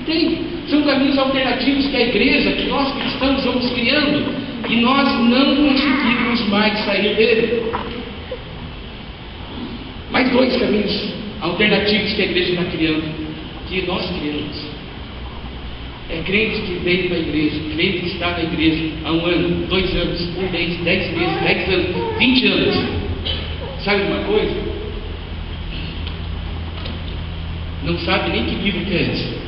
Entende? São caminhos alternativos que a igreja, que nós cristãos vamos criando, e nós não conseguimos mais sair dele. Mais dois caminhos alternativos que a igreja está criando, que nós criamos. É crente que veio para a igreja, crente que está na igreja há 1 ano, 2 anos, 1 mês, 10 meses, 10 anos, 20 anos. Sabe uma coisa? Não sabe nem que livro que é esse.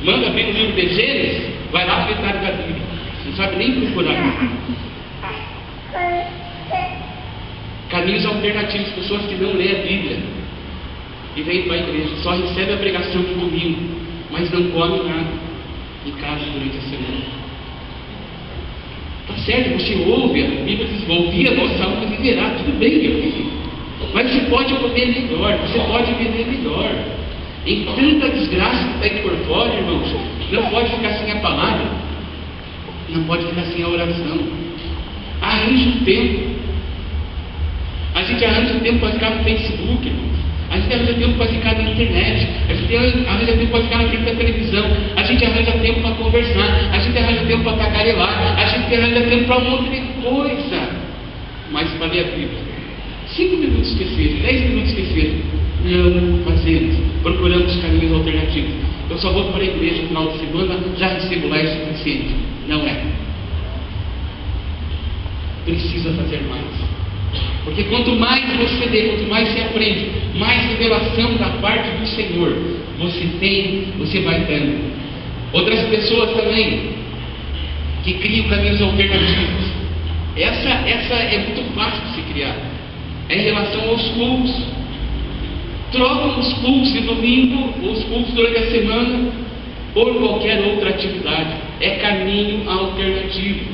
Manda abrir o livro de Gênesis, vai lá para metade da Bíblia. Não sabe nem procurar. Caminhos alternativos, pessoas que não lêem a Bíblia e vêm para a igreja, só recebem a pregação de domingo, mas não comem nada em casa durante a semana. Tá certo, você ouve, a Bíblia diz: ouvir a vossa alma viverá. Tudo bem, meu filho, mas você pode comer melhor, você pode viver melhor. Em tanta desgraça que está aí por fora, irmãos, não pode ficar sem a palavra, não pode ficar sem a oração. Arranje um tempo. A gente arranja tempo para ficar no Facebook, irmãos. A gente arranja tempo para ficar na internet. A gente arranja tempo para ficar na frente da televisão. A gente arranja tempo para conversar. A gente arranja tempo para tagarelar. A gente arranja tempo para um monte de coisa. Mas para ler a Bíblia, 5 minutos esquecer, 10 minutos esquecer. Não fazemos. Procuramos caminhos alternativos. Eu só vou para a igreja no final de semana, já recebo lá, é suficiente. Não é. Precisa fazer mais. Porque quanto mais você lê, quanto mais você aprende, mais revelação da parte do Senhor você tem, você vai dando. Outras pessoas também que criam caminhos alternativos. Essa é muito fácil de se criar. É em relação aos cultos. Trocam os cultos de domingo, os cultos durante a semana, por qualquer outra atividade. É caminho alternativo.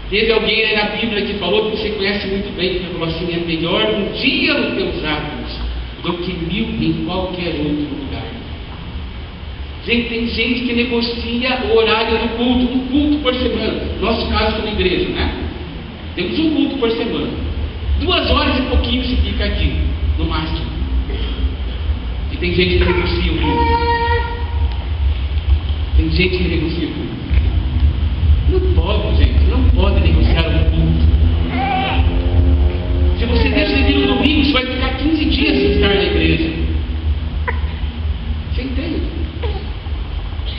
Teve alguém aí na Bíblia que falou, que você conhece muito bem, que falou assim: é melhor um dia nos teus atos do que 1000 em qualquer outro lugar. Gente, tem gente que negocia o horário do culto, um culto por semana. Nosso caso como igreja, né? Temos um culto por semana. 2 horas e pouquinho se fica aqui, no máximo. E tem gente que negocia o culto. Tem gente que negocia o culto. Não pode, gente, não pode negociar um culto. Se você deixa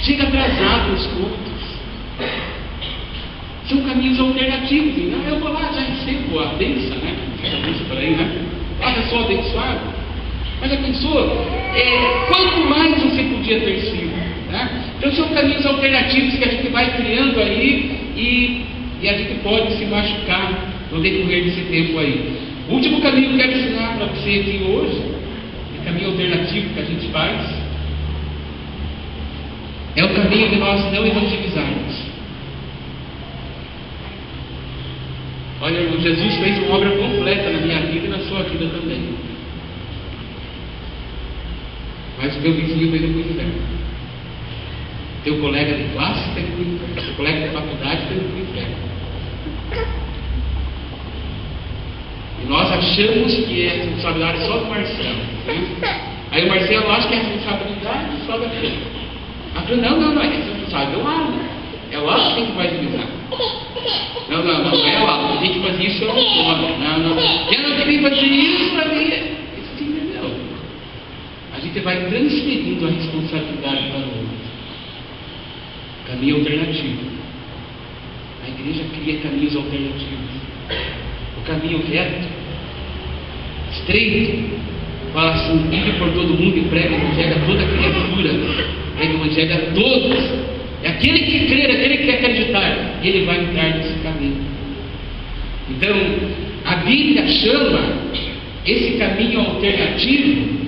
chega atrasado nos cultos. São caminhos alternativos. E não, eu vou lá, já recebo a bênção, né? Fica a bênção por aí, né? Olha só, abençoado. Mas já pensou? Quanto mais você podia ter sido, né? Então são caminhos alternativos que a gente vai criando aí e a gente pode se machucar no decorrer desse tempo aí. O último caminho que eu quero ensinar para você aqui hoje, o caminho alternativo que a gente faz, é o caminho de nós não evangelizarmos. Olha, irmão, Jesus fez uma obra completa na minha vida e na sua vida também. Mas o meu vizinho veio para o inferno. Teu colega de classe veio para o inferno. Teu colega de faculdade veio para o inferno. E nós achamos que é responsabilidade só do Marcelo. Né? Aí o Marcelo acha que é responsabilidade só daquele. Ela falou, não, é responsável do Alan. É o Alan que vai evangelizar. Não é o Alan. Tem que fazer isso, eu não posso. Não. Eu não tenho que fazer isso para mim. Isso entendeu? A gente vai transferindo a responsabilidade para o outro. Caminho alternativo. A igreja cria caminhos alternativos. O caminho reto, estreito, fala assim: ide por todo mundo e prega o evangelho a toda criatura. Prega o evangelho a todos. É aquele que crer, aquele que acreditar, ele vai entrar nesse caminho. Então, a Bíblia chama esse caminho alternativo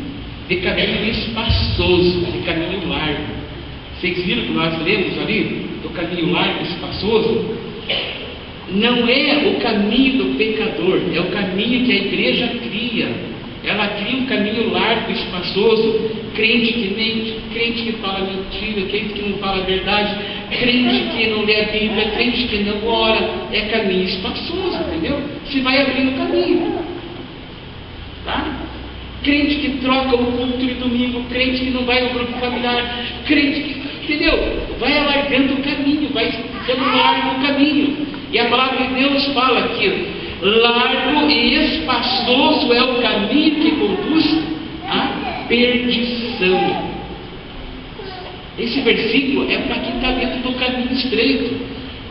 de caminho espaçoso, de caminho largo. Vocês viram que nós lemos ali, do caminho largo e espaçoso? Não é o caminho do pecador, é o caminho que a igreja cria. Ela cria um caminho largo e espaçoso. Crente que mente, crente que fala mentira, crente que não fala a verdade, crente que não lê a Bíblia, crente que não ora. É caminho espaçoso, entendeu? Você vai abrindo caminho, tá? Crente que troca o culto de domingo, crente que não vai ao grupo familiar, crente que, entendeu? Vai alargando o caminho, vai ficando largo o caminho. E a palavra de Deus fala que largo e espaçoso é o caminho que conduz à perdição. Esse versículo é para quem está dentro do caminho estreito,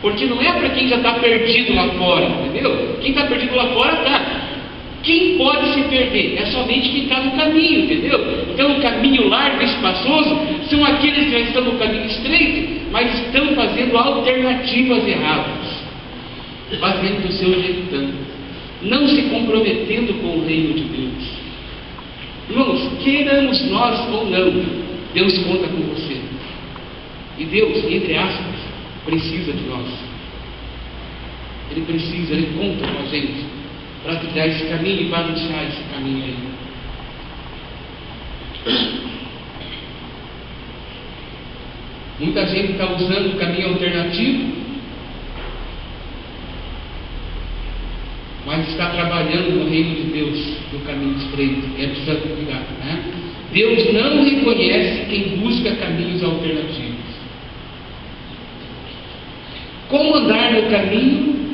porque não é para quem já está perdido lá fora, entendeu? Quem está perdido lá fora está. Quem pode se perder? É somente quem está no caminho, entendeu? Então o caminho largo e espaçoso são aqueles que já estão no caminho estreito, mas estão fazendo alternativas erradas, fazendo do seu jeitão, não se comprometendo com o reino de Deus. Irmãos, queiramos nós ou não, Deus conta com você. E Deus, entre aspas, precisa de nós. Ele conta com a gente para trilhar esse caminho e para anunciar esse caminho aí. Muita gente está usando o caminho alternativo, mas está trabalhando no reino de Deus, no caminho estreito. É preciso cuidar, né? Deus não reconhece quem busca caminhos alternativos. Como andar no caminho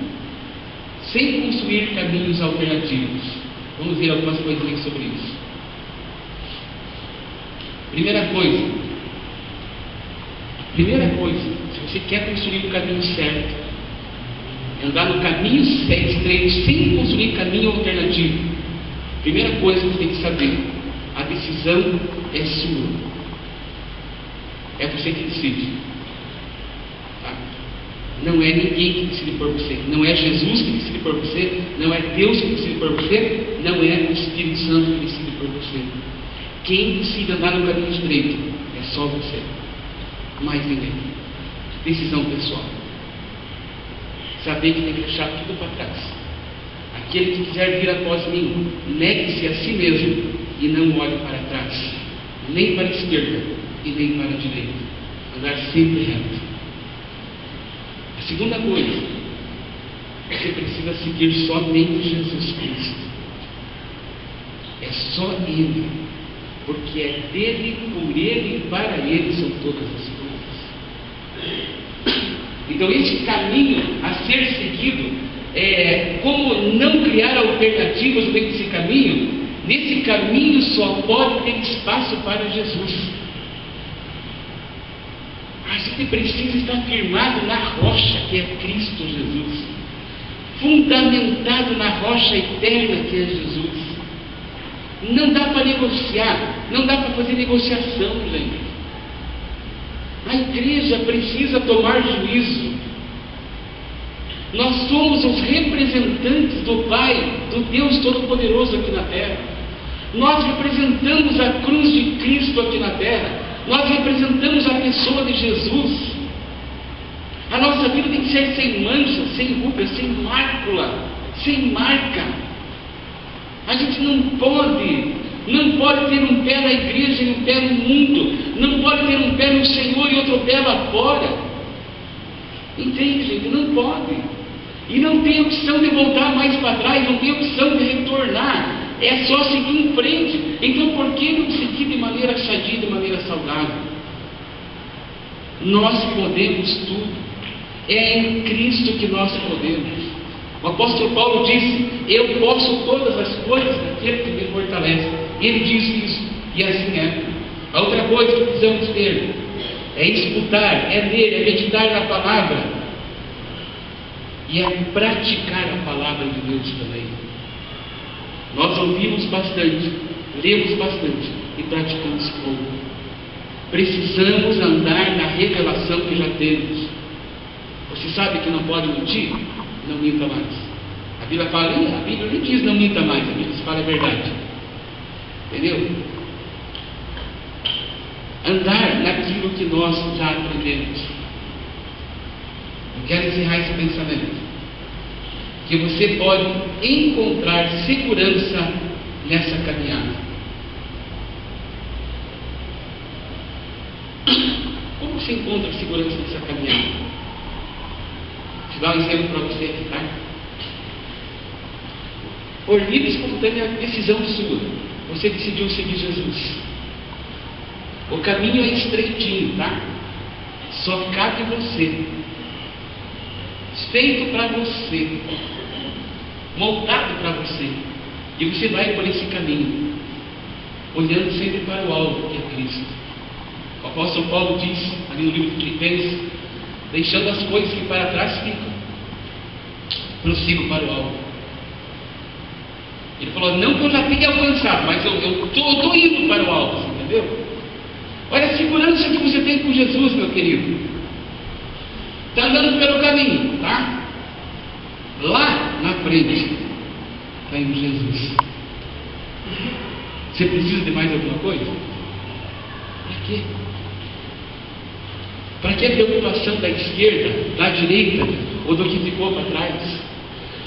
sem construir caminhos alternativos? Vamos ver algumas coisinhas sobre isso. Primeira coisa, se você quer construir o caminho certo, andar no caminho estreito sem construir caminho alternativo, primeira coisa que você tem que saber: a decisão é sua. É você que decide, tá? Não é ninguém que decide por você. Não é Jesus que decide por você. Não é Deus que decide por você. Não é o Espírito Santo que decide por você. Quem decide andar no caminho estreito é só você, mais ninguém. Decisão pessoal. Saber que tem que deixar tudo para trás. Aquele que quiser vir após mim, negue-se a si mesmo e não olhe para trás, nem para a esquerda e nem para a direita. Andar sempre reto. A segunda coisa, você precisa seguir somente Jesus Cristo. É só Ele, porque é dele, por Ele e para Ele são todas as coisas. Então esse caminho a ser seguido, como não criar alternativas no meio desse caminho? Nesse caminho só pode ter espaço para Jesus. A gente precisa estar firmado na rocha que é Cristo Jesus, fundamentado na rocha eterna que é Jesus. Não dá para negociar, não dá para fazer negociação, gente. A igreja precisa tomar juízo. Nós somos os representantes do Pai, do Deus Todo-Poderoso aqui na terra. Nós representamos a cruz de Cristo aqui na terra. Nós representamos a pessoa de Jesus. A nossa vida tem que ser sem mancha, sem ruga, sem mácula, sem marca. A gente não pode ter um pé na igreja e um pé no mundo. Não pode ter um pé no Senhor e outro pé lá fora. Entende, gente? Não pode. E não tem opção de voltar mais para trás, não tem opção de retornar. É só seguir em frente. Então por que não seguir de maneira sadia, de maneira saudável? Nós podemos tudo. É em Cristo que nós podemos. O apóstolo Paulo disse: eu posso todas as coisas daquele que me fortalece. Ele diz isso, e assim é. A outra coisa que precisamos ter é escutar, é ler, é meditar na palavra e é praticar a palavra de Deus também. Nós ouvimos bastante, lemos bastante e praticamos pouco. Precisamos andar na revelação que já temos. Você sabe que não pode mentir? Não minta mais. A Bíblia fala, a Bíblia não diz não minta mais, a Bíblia fala a verdade. Entendeu? Andar naquilo que nós já aprendemos. Eu quero encerrar esse pensamento. Que você pode encontrar segurança nessa caminhada. Como você encontra segurança nessa caminhada? Vou dar um exemplo para você aqui, tá? Por livre e espontânea decisão sua, você decidiu seguir Jesus. O caminho é estreitinho, tá? Só cabe você. Feito para você, moldado para você, e você vai por esse caminho, olhando sempre para o alvo que é Cristo. O apóstolo Paulo diz ali no livro de Filipenses: deixando as coisas que para trás ficam, prossigo para o alvo. Ele falou: não que eu já tenha alcançado, mas eu estou indo para o alvo, entendeu? Olha a segurança que você tem com Jesus, meu querido. Está andando pelo caminho, tá? Lá na frente está indo Jesus. Você precisa de mais alguma coisa? Para quê? Para que a preocupação da esquerda, da direita ou do que ficou para trás?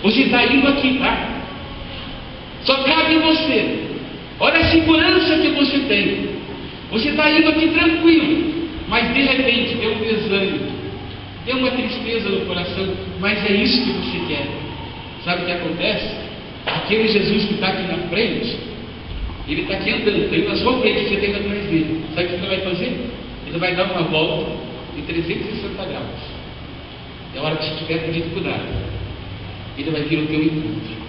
Você está indo aqui, tá? Só cabe em você. Olha a segurança que você tem. Você está indo aqui tranquilo, mas de repente deu um desânimo, deu uma tristeza no coração, mas é isso que você quer. Sabe o que acontece? Aquele Jesus que está aqui na frente, ele está aqui andando, tem na sua frente, você tem atrás dele. Sabe o que ele vai fazer? Ele vai dar uma volta de 360 graus. É a hora que você estiver com dificuldade, ele vai vir ao teu encontro.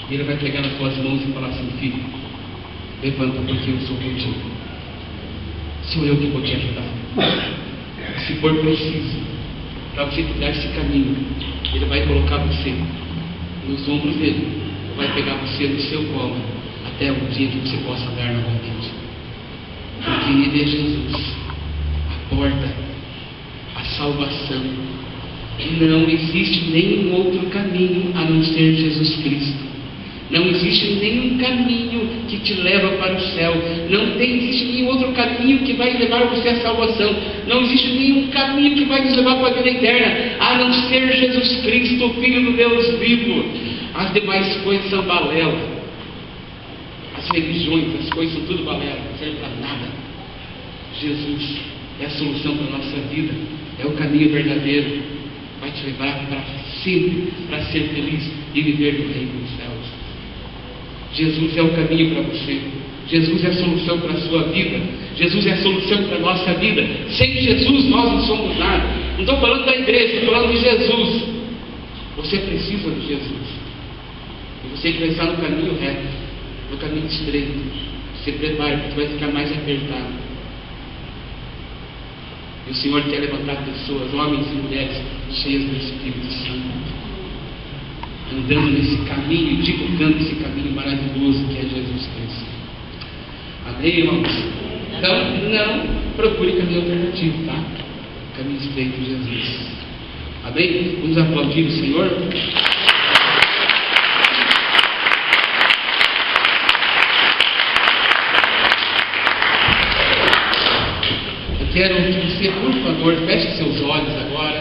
Ele vai pegar nas suas mãos e falar assim: filho, levanta, porque eu sou contigo. Sou eu que vou te ajudar. Se for preciso, para você trilhar esse caminho, ele vai colocar você nos ombros dele, vai pegar você no seu colo, até o dia que você possa andar novamente. Porque ele é Jesus, a porta, a salvação. Não existe nenhum outro caminho a não ser Jesus Cristo. Não existe nenhum caminho que te leva para o céu. Não existe nenhum outro caminho que vai levar você à salvação. Não existe nenhum caminho que vai nos levar para a vida eterna, a não ser Jesus Cristo, o Filho do Deus vivo. As demais coisas são balela. As religiões, as coisas são tudo balela, não serve para nada. Jesus é a solução para a nossa vida. É o caminho verdadeiro. Vai te levar para sempre, para ser feliz e viver no reino dos céus. Jesus é o caminho para você. Jesus é a solução para a sua vida. Jesus é a solução para a nossa vida. Sem Jesus nós não somos nada. Não estou falando da igreja, estou falando de Jesus. Você precisa de Jesus. E você que vai estar no caminho reto, no caminho estreito, se prepare, porque vai ficar mais apertado. O Senhor quer levantar pessoas, homens e mulheres cheias do Espírito Santo, andando nesse caminho, divulgando esse caminho maravilhoso que é Jesus Cristo. Amém, irmãos? Então, não procure caminho alternativo, tá? Caminho estreito de Jesus. Amém? Vamos aplaudir o Senhor? Eu quero que você, por favor, feche seus olhos agora.